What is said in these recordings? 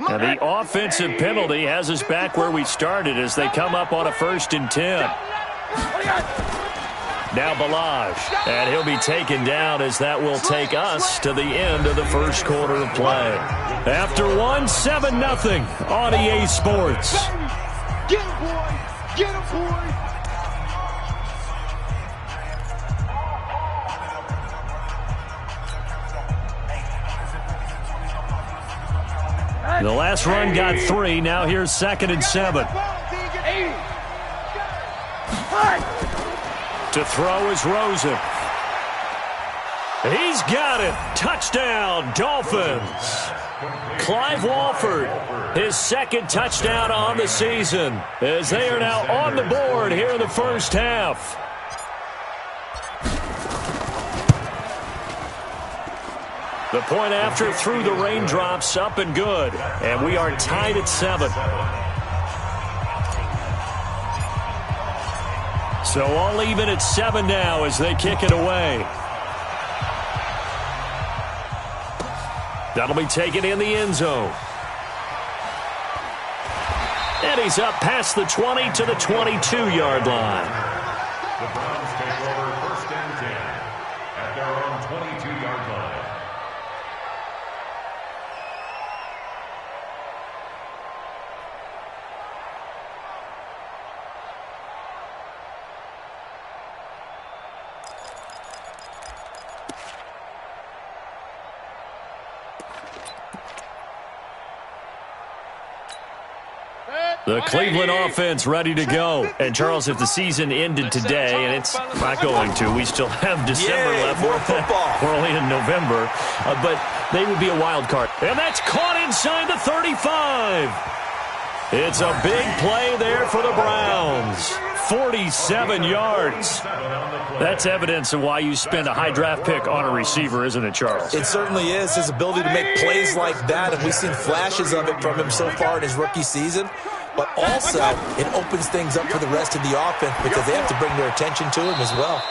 Now the offensive penalty has us back where we started as they come up on a 1st and 10. Now Balaj, and he'll be taken down as that will take us to the end of the first quarter of play. After 7-0 on EA Sports. Get him, boy! Get him, boy! The last run got 3. Now here's 2nd and 7. To throw is Rosen. He's got it. Touchdown, Dolphins. Clive Walford, his 2nd touchdown on the season, as they are now on the board here in the first half. The point after through the raindrops, up and good. And we are tied at 7. So all even at 7 now as they kick it away. That'll be taken in the end zone. And he's up past the 20 to the 22-yard line. The Browns take over 1st and 10 at their own 22-yard line. The Cleveland offense ready to go. And, Charles, if the season ended today, and it's not going to, we still have December left. More football. We're only in November. But they would be a wild card. And that's caught inside the 35. It's a big play there for the Browns. 47 yards. That's evidence of why you spend a high draft pick on a receiver, isn't it, Charles? It certainly is. His ability to make plays like that, and we've seen flashes of it from him so far in his rookie season. But also, it opens things up for the rest of the offense because they have to bring their attention to him as well.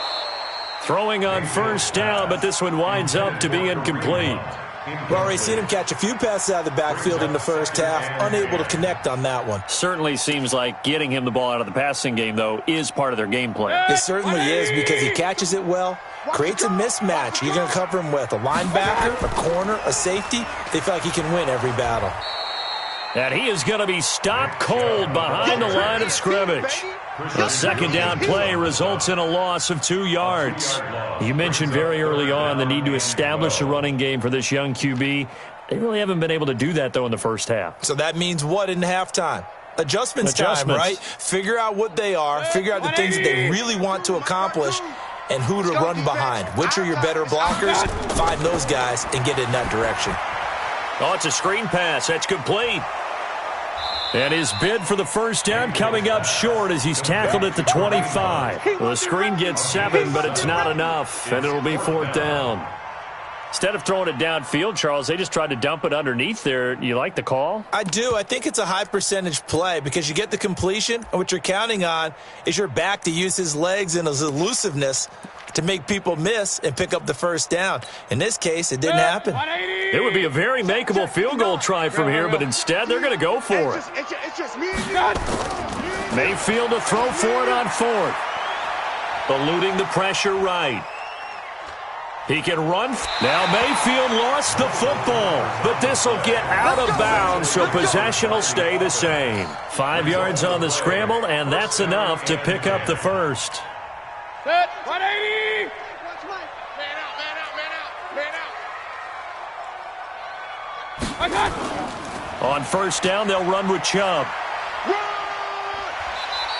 Throwing on 1st down, but this one winds up to be incomplete. We've already seen him catch a few passes out of the backfield in the first half, unable to connect on that one. Certainly seems like getting him the ball out of the passing game, though, is part of their game plan. It certainly is because he catches it well, creates a mismatch. You're going to cover him with a linebacker, a corner, a safety. They feel like he can win every battle. And he is going to be stopped cold behind the line of scrimmage. The 2nd down play results in a loss of 2 yards. You mentioned very early on the need to establish a running game for this young QB. They really haven't been able to do that, though, in the first half. So that means what in halftime? Adjustments time, right? Figure out what they are, figure out the things that they really want to accomplish, and who to run behind. Which are your better blockers? Find those guys and get in that direction. Oh, it's a screen pass. That's complete. And his bid for the 1st down coming up short as he's tackled at the 25. Well, the screen gets 7, but it's not enough, and it'll be 4th down. Instead of throwing it downfield, Charles, they just tried to dump it underneath there. You like the call? I do. I think it's a high-percentage play because you get the completion, and what you're counting on is your back to use his legs and his elusiveness to make people miss and pick up the 1st down. In this case, it didn't happen. It would be a very makeable field goal try from here, but instead they're going to go for it. Mayfield to throw for it on 4th. Eluding the pressure right. He can run. Now Mayfield lost the football, but this will get out of bounds, so possession will stay the same. 5 yards on the scramble, and that's enough to pick up the 1st. Set, 180! Man out. On 1st down, they'll run with Chubb.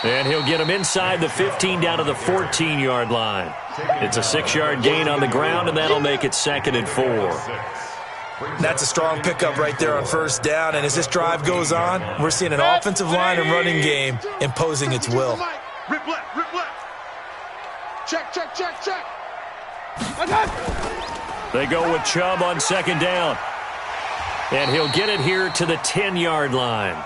And he'll get him inside the 15 down to the 14-yard line. It's a 6-yard gain on the ground, and that'll make it 2nd and 4. That's a strong pickup right there on 1st down, and as this drive goes on, we're seeing an offensive line and running game imposing its will. Rip left. Check. They go with Chubb on 2nd down. And he'll get it here to the 10-yard line.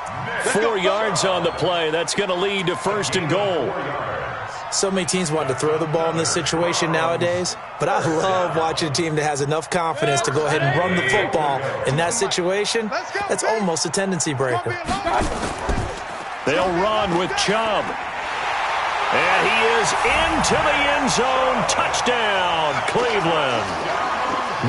4 yards on the play. That's going to lead to 1st and goal. So many teams want to throw the ball in this situation nowadays. But I love watching a team that has enough confidence to go ahead and run the football. In that situation, that's almost a tendency breaker. They'll run with Chubb. And he is into the end zone. Touchdown, Cleveland.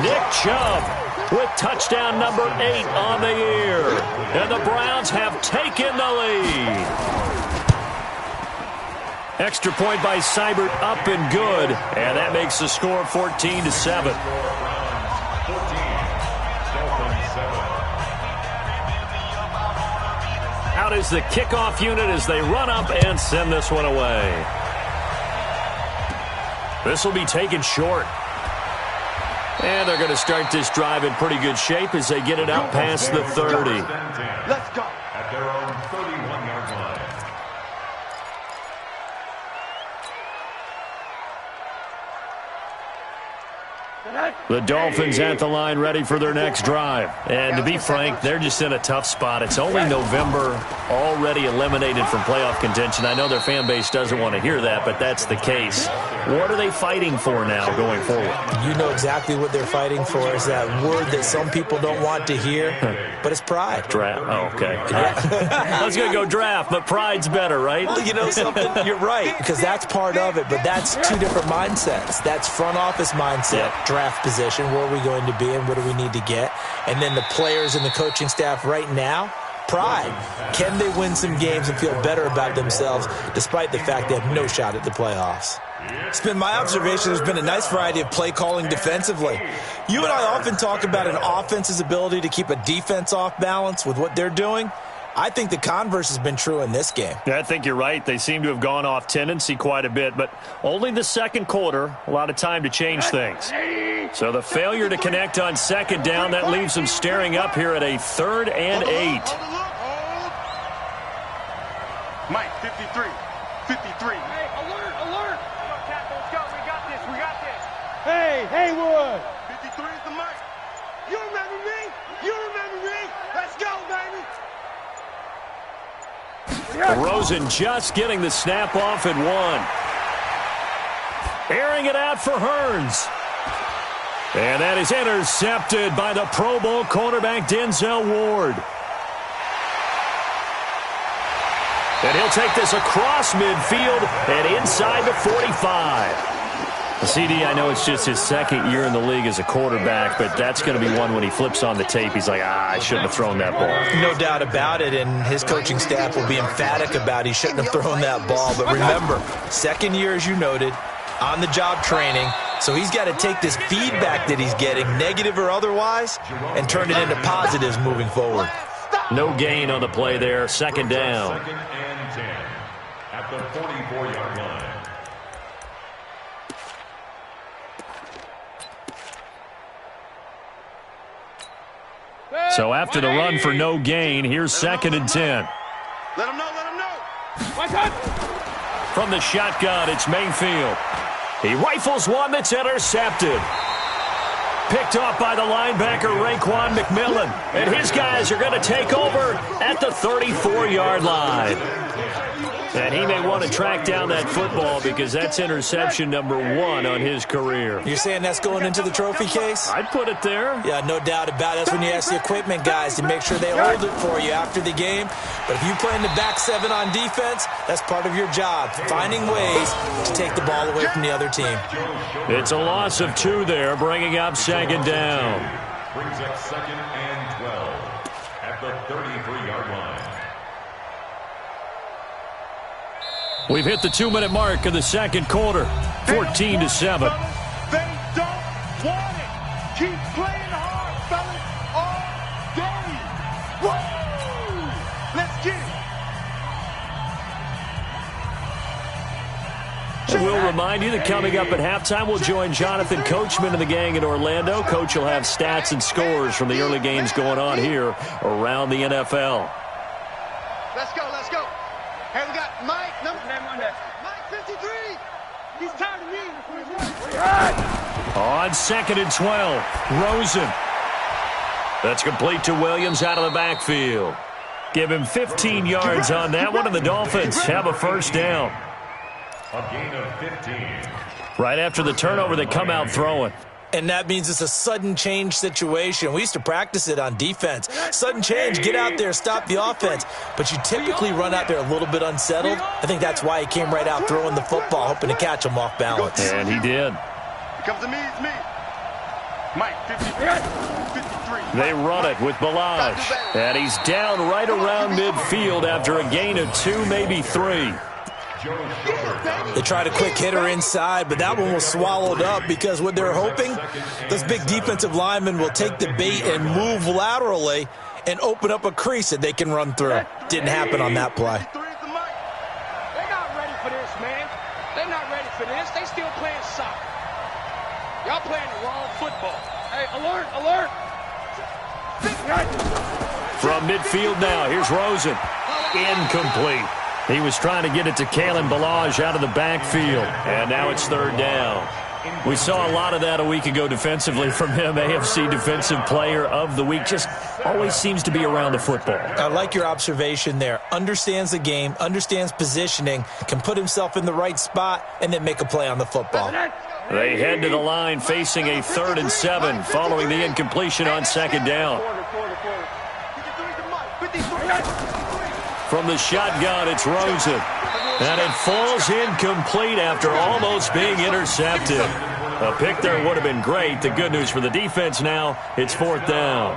Nick Chubb with touchdown number 8 on the year. And the Browns have taken the lead. Extra point by Seibert, up and good. And that makes the score 14-7. Out is the kickoff unit as they run up and send this one away. This will be taken short. And they're going to start this drive in pretty good shape as they get it out past the 30. Let's go. At their own 31-yard line. The Dolphins at the line ready for their next drive. And to be frank, they're just in a tough spot. It's only November, already eliminated from playoff contention. I know their fan base doesn't want to hear that, but that's the case. What are they fighting for now going forward? You know exactly what they're fighting for is that word that some people don't want to hear, but it's pride. Draft. Oh, okay. I was going to go draft, but pride's better, right? Well, you know something? You're right, because that's part of it, but that's two different mindsets. That's front office mindset, draft position, where are we going to be and what do we need to get? And then the players and the coaching staff right now, pride. Can they win some games and feel better about themselves despite the fact they have no shot at the playoffs? It's been my observation there's been a nice variety of play calling defensively. You and I often talk about an offense's ability to keep a defense off balance with what they're doing. I think the converse has been true in this game. Yeah, I think you're right. They seem to have gone off tendency quite a bit, but only the second quarter, a lot of time to change things. So the failure to connect on second down, that leaves them staring up here at a 3rd and 8. Mike, 53. 53. Hey, alert, alert. Come on, Cap, let's go. We got this. We got this. Hey, Haywood. 53 is the mic. You remember me? You remember me? Let's go, baby. Rosen just getting the snap off at 1. Airing it out for Hearns. And that is intercepted by the Pro Bowl cornerback Denzel Ward. And he'll take this across midfield and inside the 45. CD, I know it's just his second year in the league as a quarterback, but that's going to be one when he flips on the tape. He's like, I shouldn't have thrown that ball. No doubt about it, and his coaching staff will be emphatic about he shouldn't have thrown that ball. But remember, second year, as you noted, on-the-job training. So he's got to take this feedback that he's getting, negative or otherwise, and turn it into positives moving forward. No gain on the play there. Second down. 2nd and 10 at the 44-yard line. So after the run for no gain, here's 2nd and 10. Let him know, let him know. My God. From the shotgun, it's Mayfield. He rifles one that's intercepted. Picked off by the linebacker, Raekwon McMillan. And his guys are going to take over at the 34-yard line. And he may want to track down that football because that's interception number 1 on his career. You're saying that's going into the trophy case? I'd put it there. Yeah, no doubt about it. That's when you ask the equipment guys to make sure they hold it for you after the game. But if you play in the back 7 on defense, that's part of your job, finding ways to take the ball away from the other team. It's a loss of 2 there, bringing up 2nd down. Brings up 2nd and 12 at the 33-yard line. We've hit the 2-minute mark of the second quarter, 14-7. They don't want it. Keep playing hard, fellas, all day. Woo! Let's get it. And we'll remind you that coming up at halftime, we'll join Jonathan Coachman and the gang in Orlando. Coach will have stats and scores from the early games going on here around the NFL. Let's go, let's go. Hey, we got Mike, number 53. He's tired of me. On 2nd and 12, Rosen. That's complete to Williams out of the backfield. Give him 15 yards on that one, and the Dolphins have a first down. A gain of 15. Right after the turnover, they come out throwing. And that means it's a sudden change situation. We used to practice it on defense. Sudden change, get out there, stop the offense. But you typically run out there a little bit unsettled. I think that's why he came right out throwing the football, hoping to catch him off balance. And he did. It comes to me, it's me. Mike, 53. They run it with Balaj. And he's down right around midfield after a gain of 2, maybe 3. They tried a quick hitter inside, but that one was swallowed up because what they're hoping, those big defensive linemen will take the bait and move laterally and open up a crease that they can run through. Didn't happen on that play. They're not ready for this, man. They're not ready for this. They still playing soccer. Y'all playing the wrong football. Hey, alert, alert. From midfield now, here's Rosen. Incomplete. He was trying to get it to Kalen Balaj out of the backfield, and now it's 3rd down. We saw a lot of that a week ago defensively from him. AFC Defensive Player of the Week. Just always seems to be around the football. I like your observation there. Understands the game, understands positioning, can put himself in the right spot, and then make a play on the football. They head to the line facing a 3rd and 7 following the incompletion on 2nd down. From the shotgun, it's Rosen. And it falls incomplete after almost being intercepted. A pick there would have been great. The good news for the defense now, it's 4th down.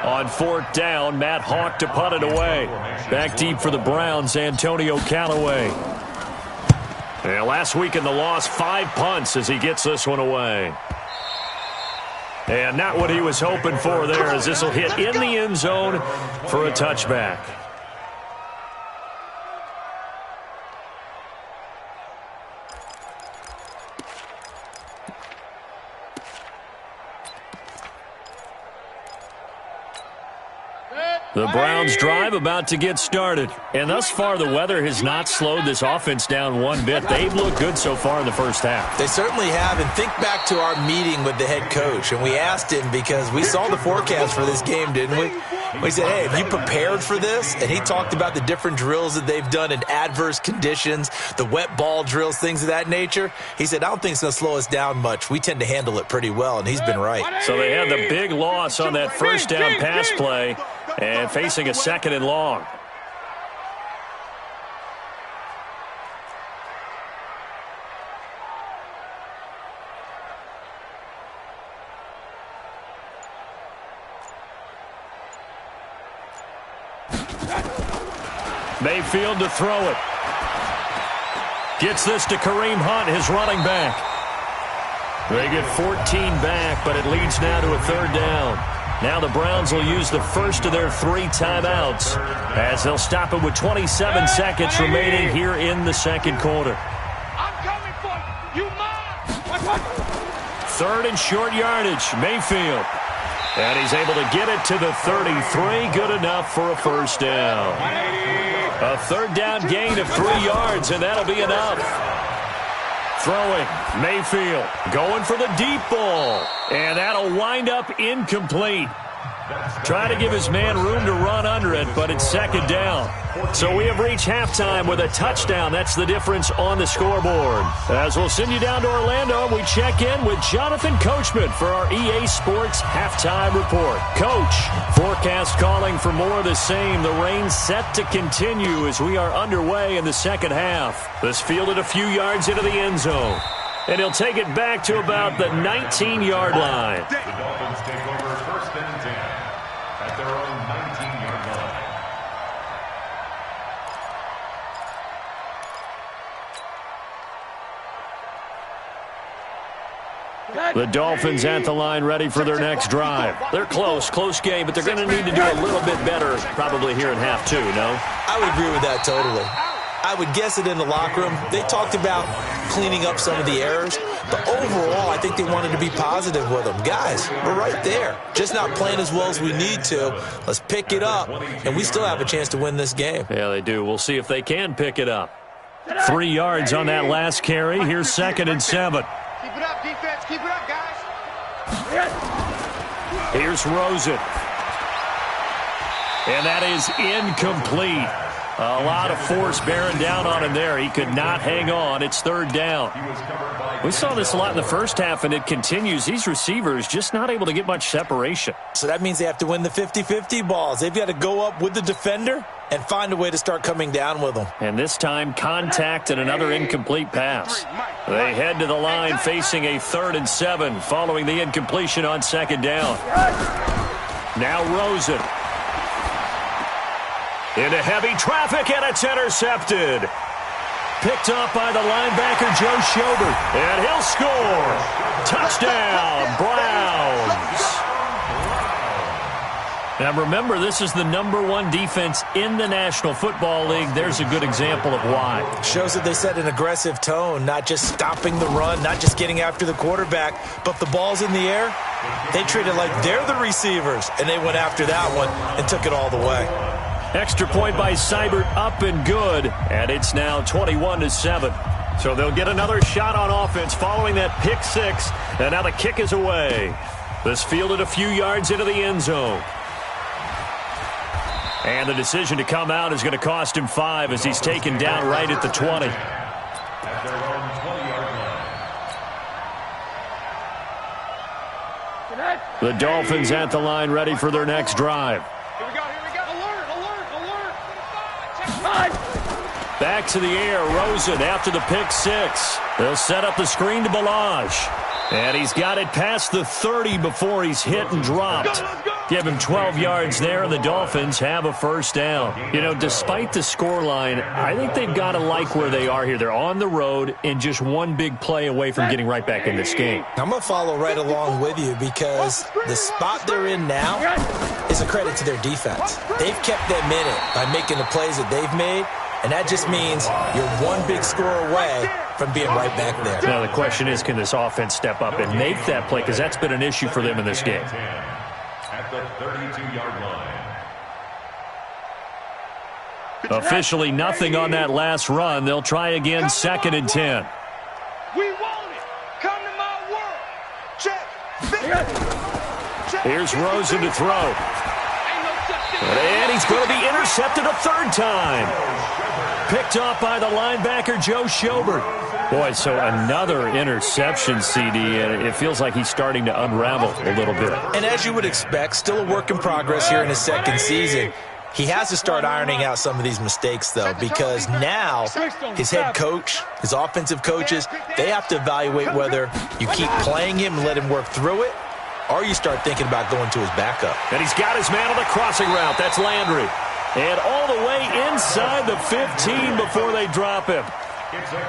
On 4th down, Matt Hawk to punt it away. Back deep for the Browns, Antonio Callaway. And last week in the loss, 5 punts as he gets this one away. And not what he was hoping for there, as this will hit in the end zone for a touchback. The Browns drive about to get started. And thus far, the weather has not slowed this offense down one bit. They've looked good so far in the first half. They certainly have. And think back to our meeting with the head coach. And we asked him because we saw the forecast for this game, didn't we? We said, hey, have you prepared for this? And he talked about the different drills that they've done in adverse conditions, the wet ball drills, things of that nature. He said, I don't think it's going to slow us down much. We tend to handle it pretty well, and he's been right. So they had the big loss on that first down pass play and facing a 2nd and long. Mayfield to throw it. Gets this to Kareem Hunt, his running back. They get 14 back, but it leads now to a 3rd down. Now the Browns will use the first of their 3 timeouts as they'll stop it with 27 seconds remaining here in the 2nd quarter. I'm coming for you. You mine. 3rd and short yardage, Mayfield. And he's able to get it to the 33. Good enough for a 1st down. A 3rd down gain of 3 yards, and that'll be enough. Throwing, Mayfield going for the deep ball. And that'll wind up incomplete. Trying to give his man room to run under it, but it's 2nd down. So we have reached halftime with a touchdown. That's the difference on the scoreboard. As we'll send you down to Orlando, we check in with Jonathan Coachman for our EA Sports Halftime Report. Coach, forecast calling for more of the same. The rain set to continue as we are underway in the 2nd half. This fielded a few yards into the end zone. And he'll take it back to about the 19-yard line. The Dolphins take over 1st and 10 at their own 19-yard line. The Dolphins at the line ready for their next drive. They're close game, but they're going to need to do a little bit better probably here in half 2, no? I would agree with that totally. I would guess it in the locker room. They talked about cleaning up some of the errors, but overall, I think they wanted to be positive with them. Guys, we're right there. Just not playing as well as we need to. Let's pick it up, and we still have a chance to win this game. Yeah, they do. We'll see if they can pick it up. 3 yards on that last carry. Here's 2nd and 7. Keep it up, defense. Keep it up, guys. Here's Rosen. And that is incomplete. A lot of force bearing down on him there. He could not hang on. It's third down. We saw this a lot in the first half, and it continues. These receivers just not able to get much separation. So that means they have to win the 50-50 balls. They've got to go up with the defender and find a way to start coming down with them. And this time, contact and another incomplete pass. They head to the line facing a 3rd and 7 following the incompletion on second down. Now Rosen. Into heavy traffic, and it's intercepted. Picked up by the linebacker, Joe Schobert. And he'll score. Touchdown, Browns. Now remember, this is the #1 defense in the National Football League. There's a good example of why. Shows that they set an aggressive tone, not just stopping the run, not just getting after the quarterback, but the ball's in the air. They treat it like they're the receivers, and they went after that one and took it all the way. Extra point by Seibert, up and good, and it's now 21-7. So they'll get another shot on offense following that pick six, and now the kick is away. This fielded a few yards into the end zone. And the decision to come out is going to cost him 5 as he's taken down right at the 20. At their own 20-yard line. The Dolphins at the line ready for their next drive. Here we go, here we go. Alert. Back to the air, Rosen after the pick six. They'll set up the screen to Balaj. And he's got it past the 30 before he's hit and dropped. Give him 12 yards there, and the Dolphins have a first down. You know, despite the scoreline, I think they've got to like where they are here. They're on the road and just one big play away from getting right back in this game. I'm going to follow right along with you because the spot they're in now is a credit to their defense. They've kept them in it by making the plays that they've made, and that just means you're one big score away from being right back there. Now, the question is, can this offense step up and make that play? Because that's been an issue for them in this game. At the 32-yard line. Officially nothing on that last run. They'll try again, 2nd and 10. We want it. Come to my world. Check. Here's Rosen to throw. And he's going to be intercepted a 3rd time. Picked off by the linebacker, Joe Schobert. Boy, so another interception, CD, and it feels like he's starting to unravel a little bit. And as you would expect, still a work in progress here in his 2nd season. He has to start ironing out some of these mistakes, though, because now his head coach, his offensive coaches, they have to evaluate whether you keep playing him and let him work through it, or you start thinking about going to his backup. And he's got his man on the crossing route. That's Landry. And all the way inside the 15 before they drop him.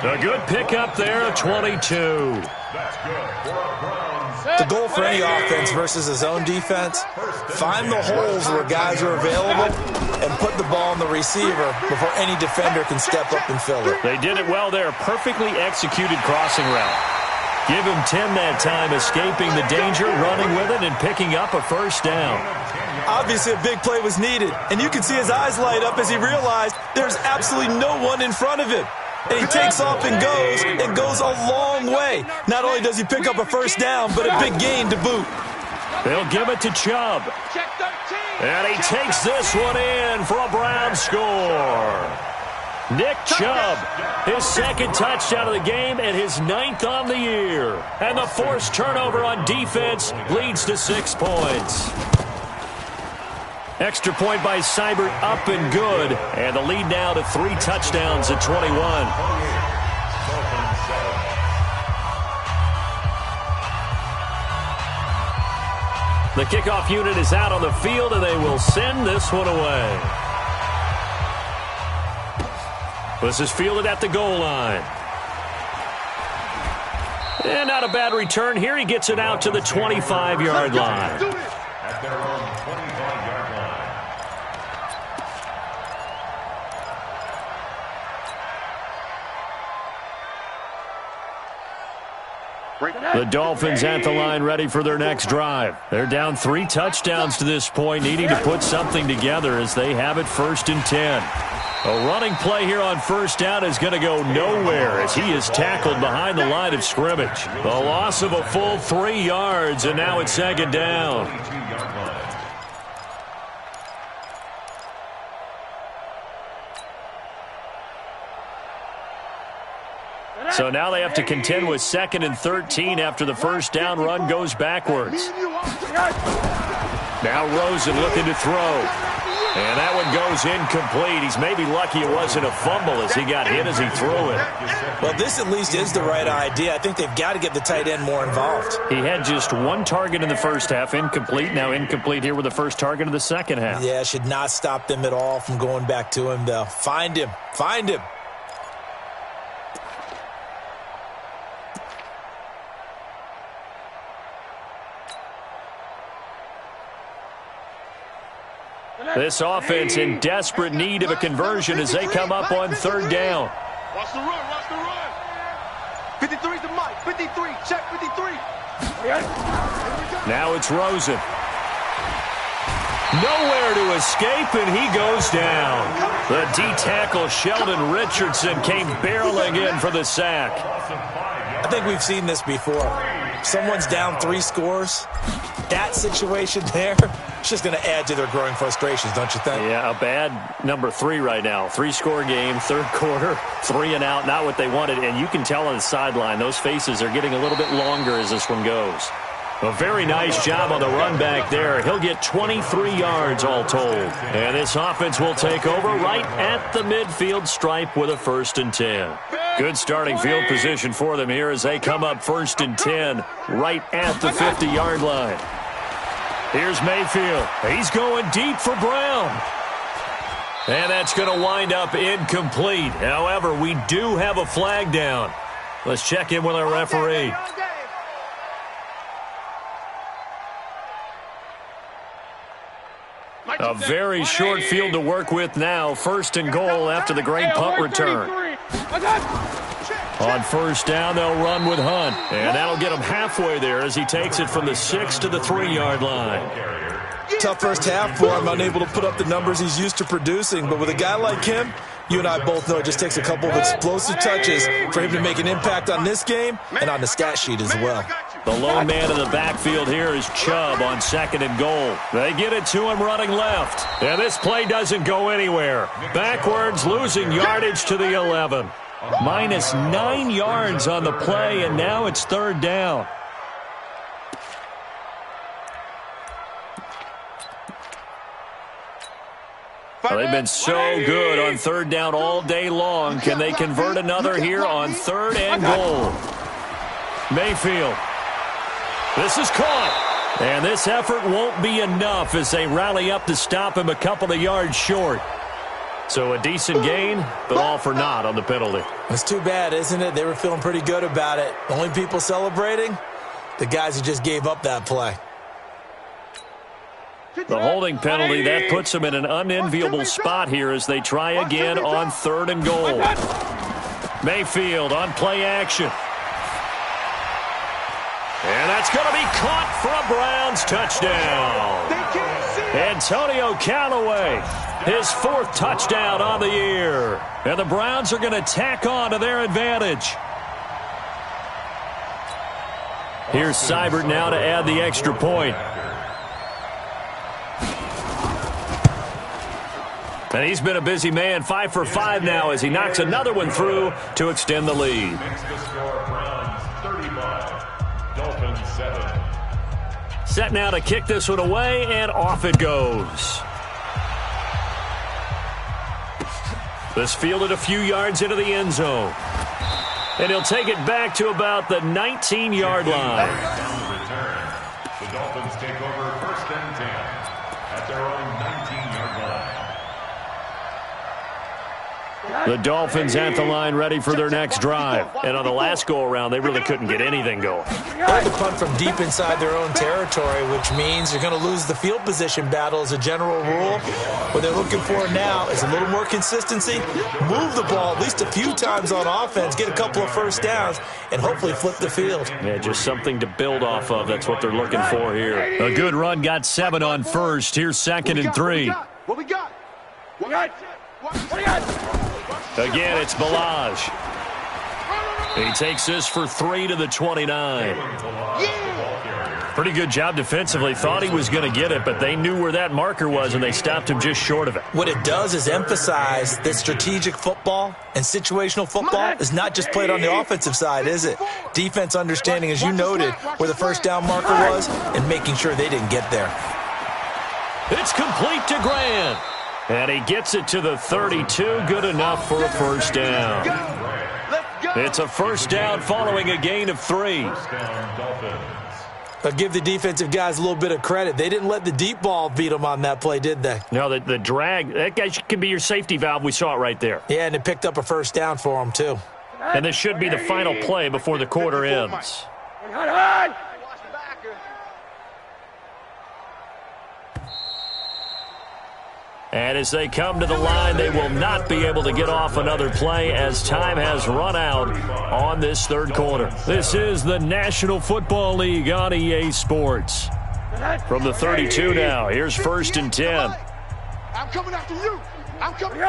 A good pickup there, 22. That's good for a Browns. The goal for any offense versus his own defense, find the holes where guys are available and put the ball on the receiver before any defender can step up and fill it. They did it well there. Perfectly executed crossing route. Give him 10 that time, escaping the danger, running with it, and picking up a first down. Obviously, a big play was needed, and you can see his eyes light up as he realized there's absolutely no one in front of him. And he takes off and goes a long way. Not only does he pick up a first down, but a big gain to boot. They'll give it to Chubb. And he takes this one in for a Brown score. Nick Chubb, his 2nd touchdown of the game and his 9th on the year. And the forced turnover on defense leads to 6 points. Extra point by Seibert, up and good. And the lead now to 3 touchdowns at 21. The kickoff unit is out on the field, and they will send this one away. This is fielded at the goal line. And not a bad return here. He gets it out to the 25-yard line. At their own 25-yard line. The Dolphins at the line ready for their next drive. They're down 3 touchdowns to this point, needing to put something together as they have it 1st and 10. A running play here on first down is going to go nowhere as he is tackled behind the line of scrimmage. The loss of a full 3 yards, and now it's 2nd down. So now they have to contend with 2nd and 13 after the first down run goes backwards. Now Rosen looking to throw. And that one goes incomplete. He's maybe lucky it wasn't a fumble as he got hit as he threw it. Well, this at least is the right idea. I think they've got to get the tight end more involved. He had just one target in the first half, incomplete. Now incomplete here with the first target of the second half. Yeah, should not stop them at all from going back to him, though. Find him. Find him. This offense in desperate need of a conversion as they come up on 3rd down. Watch the run, watch the run. 53's the mic, 53, check 53. Now it's Rosen. Nowhere to escape, and he goes down. The D-tackle Sheldon Richardson came barreling in for the sack. I think we've seen this before. Someone's down 3 scores. That situation there, it's just going to add to their growing frustrations, don't you think? Yeah, a bad number 3 right now. 3-score game, 3rd quarter, 3 and out, not what they wanted. And you can tell on the sideline, those faces are getting a little bit longer as this one goes. A very nice job on the run back there. He'll get 23 yards all told. And this offense will take over right at the midfield stripe with a 1st and 10. Good starting field position for them here as they come up 1st and 10 right at the 50-yard line. Here's Mayfield. He's going deep for Brown. And that's going to wind up incomplete. However, we do have a flag down. Let's check in with our referee. A very short field to work with now. 1st and goal after the great punt return. On 1st down, they'll run with Hunt. And that'll get him halfway there as he takes it from the 6 to the 3-yard line. Tough first half for him, unable to put up the numbers he's used to producing. But with a guy like him, you and I both know it just takes a couple of explosive touches for him to make an impact on this game and on the stat sheet as well. The lone man in the backfield here is Chubb on 2nd and goal. They get it to him running left. And this play doesn't go anywhere. Backwards, losing yardage to the 11. Minus 9 yards on the play, and now it's 3rd down. Well, they've been so good on 3rd down all day long. Can they convert another here on 3rd and goal? Mayfield. This is caught. And this effort won't be enough as they rally up to stop him a couple of yards short. So a decent gain, but all for naught on the penalty. It's too bad, isn't it? They were feeling pretty good about it. Only people celebrating, the guys who just gave up that play. The holding penalty, that puts them in an unenviable spot here as they try again on 3rd and goal. Mayfield on play action. And that's going to be caught for a Browns touchdown. Antonio Callaway, his 4th touchdown on the year. And the Browns are going to tack on to their advantage. Here's Seibert now to add the extra point. And he's been a busy man, 5 for 5 now as he knocks another one through to extend the lead. Makes the score Browns 35, Dolphins 7. Set now to kick this one away, and off it goes. This fielded a few yards into the end zone. And he'll take it back to about the 19-yard line. Return. The Dolphins take over 1st and 10 at their own 19-yard line. The Dolphins at the line ready for their next drive. And on the last go-around, they really couldn't get anything going. They had to punt from deep inside their own territory, which means you're going to lose the field position battle as a general rule. What they're looking for now is a little more consistency, move the ball at least a few times on offense, get a couple of 1st downs, and hopefully flip the field. Yeah, just something to build off of. That's what they're looking for here. A good run got 7 on 1st. Here's 2nd and 3. What we got? What we got? What we got? Again, it's Balaj. He takes this for 3 to the 29. Pretty good job defensively. Thought he was going to get it, but they knew where that marker was, and they stopped him just short of it. What it does is emphasize that strategic football and situational football is not just played on the offensive side, is it? Defense understanding, as you noted, where the first down marker was and making sure they didn't get there. It's complete to Grant. And he gets it to the 32. Good enough for a first down. It's a first down following a gain of 3. But give the defensive guys a little bit of credit. They didn't let the deep ball beat them on that play, did they? No, the drag, that guy can be your safety valve. We saw it right there. Yeah, and it picked up a first down for them, too. And this should be the final play before the quarter ends. And as they come to the line, they will not be able to get off another play as time has run out on this third quarter. This is the National Football League on EA Sports. From the 32 now, here's 1st and 10. I'm coming after you. I'm coming.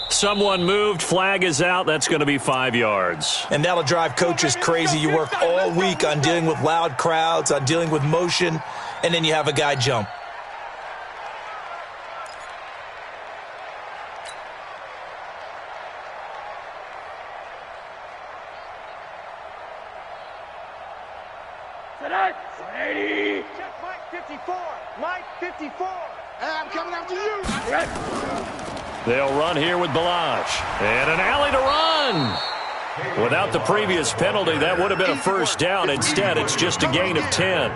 Someone moved, flag is out. That's going to be 5 yards. And that'll drive coaches crazy. You work all week on dealing with loud crowds, on dealing with motion, and then you have a guy jump. Check Mike 54. Mike 54. I'm coming after you. They'll run here with Balaj. And an alley to run. Without the previous penalty, that would have been a first down. Instead, it's just a gain of 10.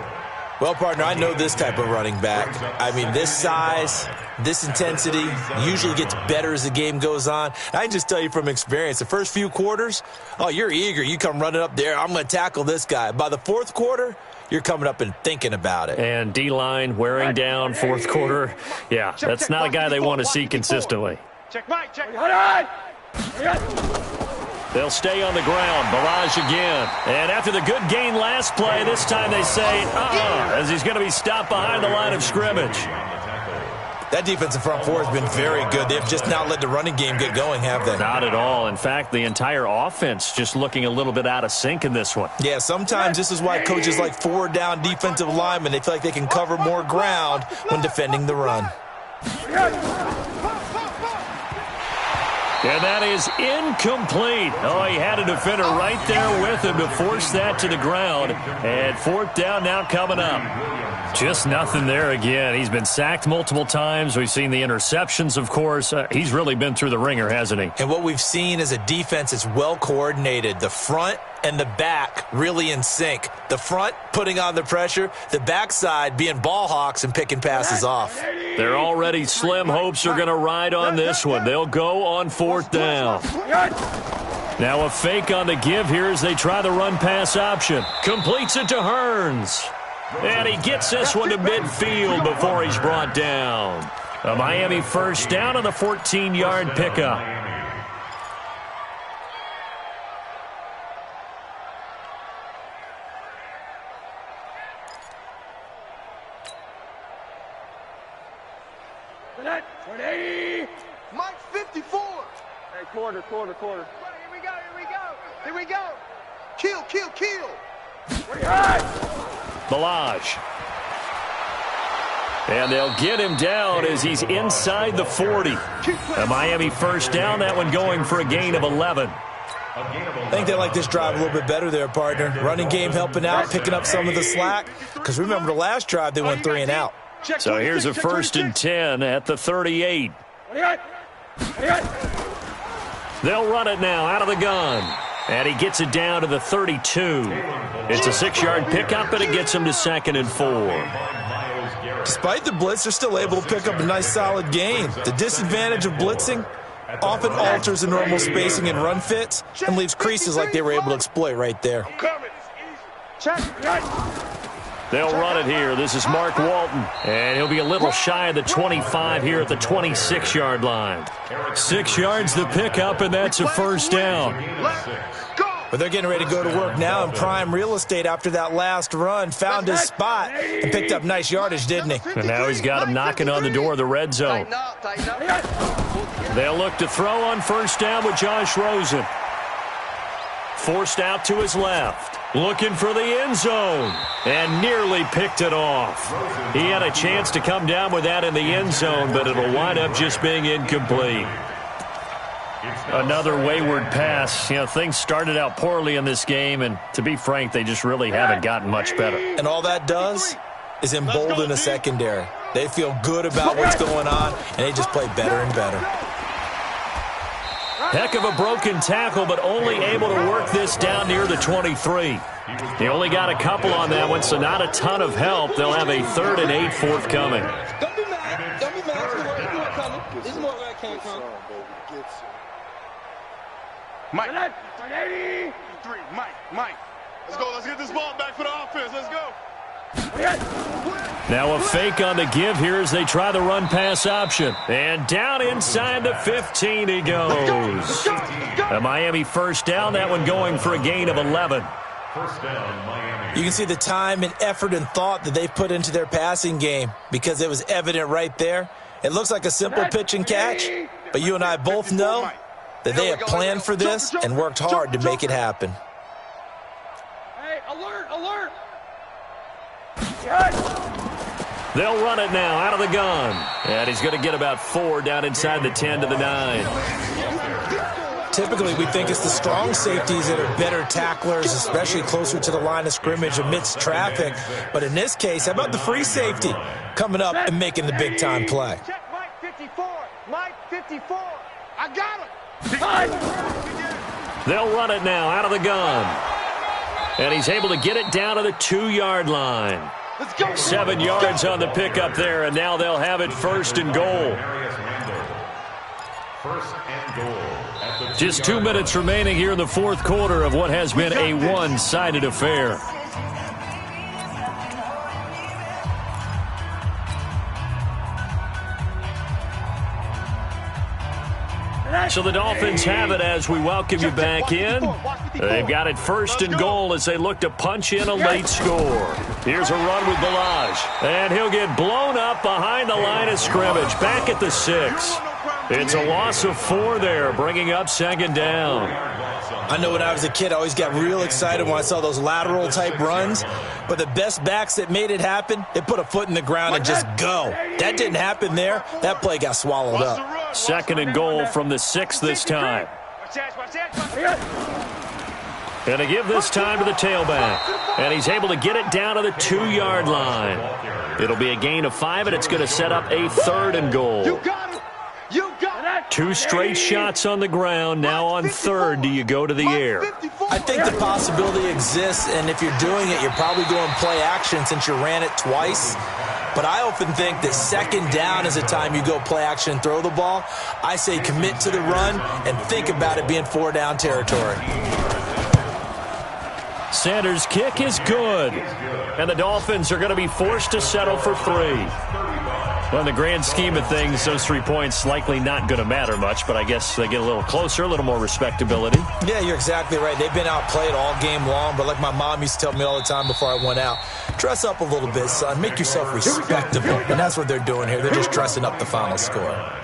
Well, partner, I know this type of running back. I mean, this size, this intensity usually gets better as the game goes on. I can just tell you from experience, the first few quarters, oh, you're eager. You come running up there, I'm going to tackle this guy. By the fourth quarter, you're coming up and thinking about it. And D-line wearing down fourth quarter. Yeah, that's not a guy they want to see consistently. Check Mike, check. They'll stay on the ground. Balaj again. And after the good gain last play, this time they say, as he's going to be stopped behind the line of scrimmage. That defensive front four has been very good. They've just not let the running game get going, have they? Not at all. In fact, the entire offense just looking a little bit out of sync in this one. Yeah, sometimes this is why coaches like forward down defensive linemen, they feel like they can cover more ground when defending the run. And that is incomplete. Oh, he had a defender right there with him to force that to the ground. And fourth down now coming up. Just nothing there again. He's been sacked multiple times. We've seen the interceptions, of course. He's really been through the ringer, hasn't he? And what we've seen is a defense that's well coordinated. The front and the back really in sync. The front putting on the pressure, the backside being ball hawks and picking passes off. They're already slim hopes are going to ride on this one. They'll go on fourth down. Now a fake on the give here as they try the run-pass option. Completes it to Hearns. And he gets this one to midfield before he's brought down. A Miami first down on the 14-yard pickup. Mike 54. Hey, quarter. Here we go. Kill. Balaj. And they'll get him down as he's inside the 40. A Miami first down, that one going for a gain of 11. I think they like this drive a little bit better there, partner. Running game helping out, picking up some of the slack. Because remember, the last drive they went 3 and out. So here's a 1st and 10 at the 38. They'll run it now out of the gun. And he gets it down to the 32. It's a 6-yard pickup, and it gets him to 2nd and 4. Despite the blitz, they're still able to pick up a nice, solid gain. The disadvantage of blitzing often alters the normal spacing and run fits and leaves creases like they were able to exploit right there. They'll run it here. This is Mark Walton, and he'll be a little shy of the 25 here at the 26-yard line. 6 yards the pickup, and that's a first down. But they're getting ready to go to work now in prime real estate after that last run. Found his spot and picked up nice yardage, didn't he? And now he's got him knocking on the door of the red zone. They'll look to throw on first down with Josh Rosen. forced out to his left. Looking for the end zone. And nearly picked it off. He had a chance to come down with that in the end zone, but it'll wind up just being incomplete. Another wayward pass. You know, things started out poorly in this game, and to be frank, they just really haven't gotten much better. And all that does is embolden the secondary. They feel good about what's going on, and they just play better and better. Heck of a broken tackle, but only able to work this down near the 23. He only got a couple on that one, so not a ton of help. They'll have a 3rd and 8 forthcoming. Don't be mad. Don't be mad. This is more where it came from. Mike. 180. Mike. Let's go. Let's get this ball back for the offense. Let's go. Now a fake on the give here as they try the run-pass option. And down inside the 15 he goes. A Miami first down, that one going for a gain of 11. First down, Miami. You can see the time and effort and thought that they've put into their passing game because it was evident right there. It looks like a simple pitch and catch, but you and I both know that they have planned for this and worked hard to make it happen. Hey, alert! They'll run it now out of the gun. And he's going to get about 4 down inside the 10 to the 9. Typically, we think it's the strong safeties that are better tacklers, especially closer to the line of scrimmage amidst traffic. But in this case, how about the free safety coming up and making the big-time play? Check Mike 54. Mike 54. I got him. They'll run it now out of the gun. And he's able to get it down to the 2-yard line. 7 yards on the pickup there, and now they'll have it 1st and goal. First and goal. Just 2 minutes remaining here in the 4th quarter of what has been a one-sided affair. So the Dolphins have it as we welcome you back in. They've got it 1st and goal as they look to punch in a late score. Here's a run with Balaj. And he'll get blown up behind the line of scrimmage. Back at the 6. It's a loss of 4 there, bringing up 2nd down. I know when I was a kid, I always got real excited when I saw those lateral-type runs. But the best backs that made it happen, they put a foot in the ground and just go. That didn't happen there. That play got swallowed up. 2nd and goal from the 6 this time. And to give this time to the tailback. And he's able to get it down to the 2-yard line. It'll be a gain of 5, and it's going to set up a 3rd and goal. You got it. 2 straight shots on the ground. Now on 3rd, do you go to the air? I think the possibility exists, and if you're doing it, you're probably going play action since you ran it twice. But I often think that 2nd down is a time you go play action and throw the ball. I say commit to the run and think about it being 4-down territory. Sanders' kick is good. And the Dolphins are going to be forced to settle for 3. Well, in the grand scheme of things, those 3 points likely not going to matter much, but I guess they get a little closer, a little more respectability. Yeah, you're exactly right. They've been outplayed all game long, but like my mom used to tell me all the time before I went out, dress up a little bit, son. Make yourself respectable. And that's what they're doing here. They're just dressing up the final score.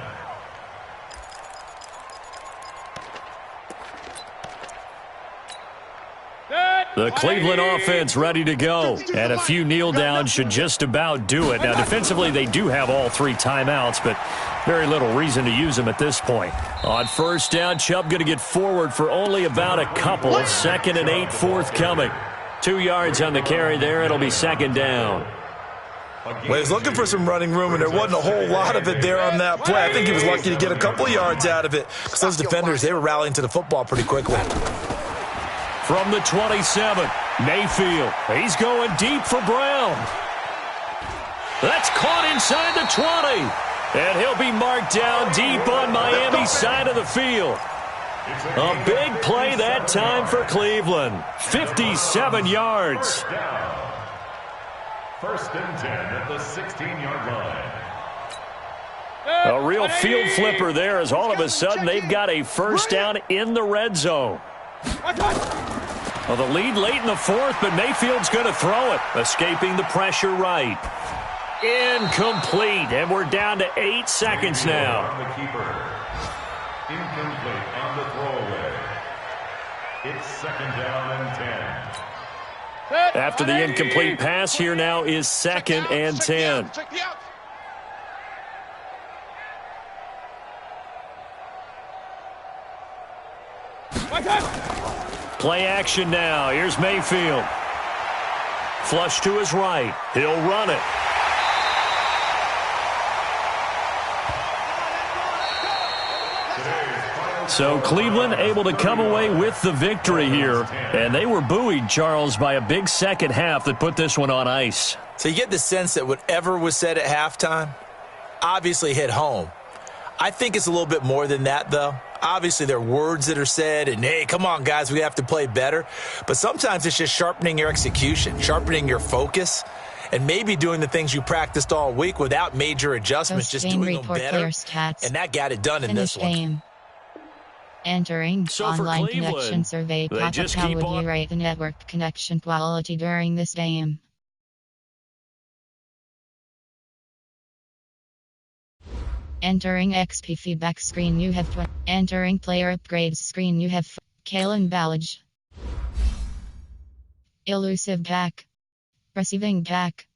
The Cleveland offense ready to go. And a few kneel downs should just about do it. Now, defensively, they do have all 3 timeouts, but very little reason to use them at this point. On 1st down, Chubb going to get forward for only about a couple. 2nd and 8 forthcoming. 2 yards on the carry there. It'll be 2nd down. Well, he was looking for some running room, and there wasn't a whole lot of it there on that play. I think he was lucky to get a couple yards out of it because those defenders, they were rallying to the football pretty quickly. From the 27, Mayfield. He's going deep for Brown. That's caught inside the 20. And he'll be marked down deep on Miami's side of the field. A big play that time for Cleveland. 57 yards. 1st and 10 at the 16-yard line. A real field flipper there as all of a sudden they've got a 1st down in the red zone. Well, the lead late in the 4th, but Mayfield's going to throw it. Escaping the pressure right. Incomplete, and we're down to 8 seconds now. On the keeper. Incomplete on the throwaway. It's second down and 10. After the incomplete pass, here now is second and 10. Play action now. Here's Mayfield. Flush to his right. He'll run it. So Cleveland able to come away with the victory here. And they were buoyed, Charles, by a big second half that put this one on ice. So you get the sense that whatever was said at halftime obviously hit home. I think it's a little bit more than that, though. Obviously, there are words that are said, and, hey, come on, guys, we have to play better. But sometimes it's just sharpening your execution, sharpening your focus, and maybe doing the things you practiced all week without major adjustments, just doing them better. And that got it done in this one. Entering online connection survey pop-up. How would you rate the network connection quality during this game? Entering XP feedback screen, you have entering player upgrades screen, you have Kalen Ballage, elusive pack, receiving pack,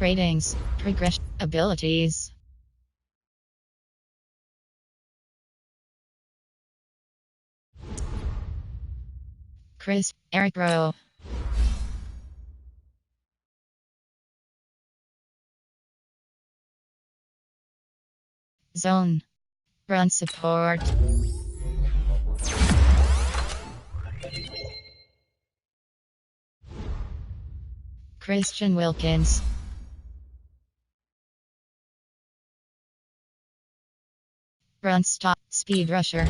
ratings, progression, abilities. Chris, Eric Rowe. Zone. Run support. Christian Wilkins. Run stop. Speed rusher.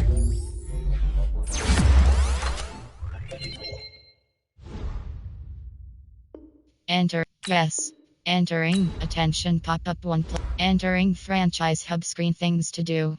Enter. Yes. Entering. Attention pop-up 1. Entering franchise hub screen, things to do.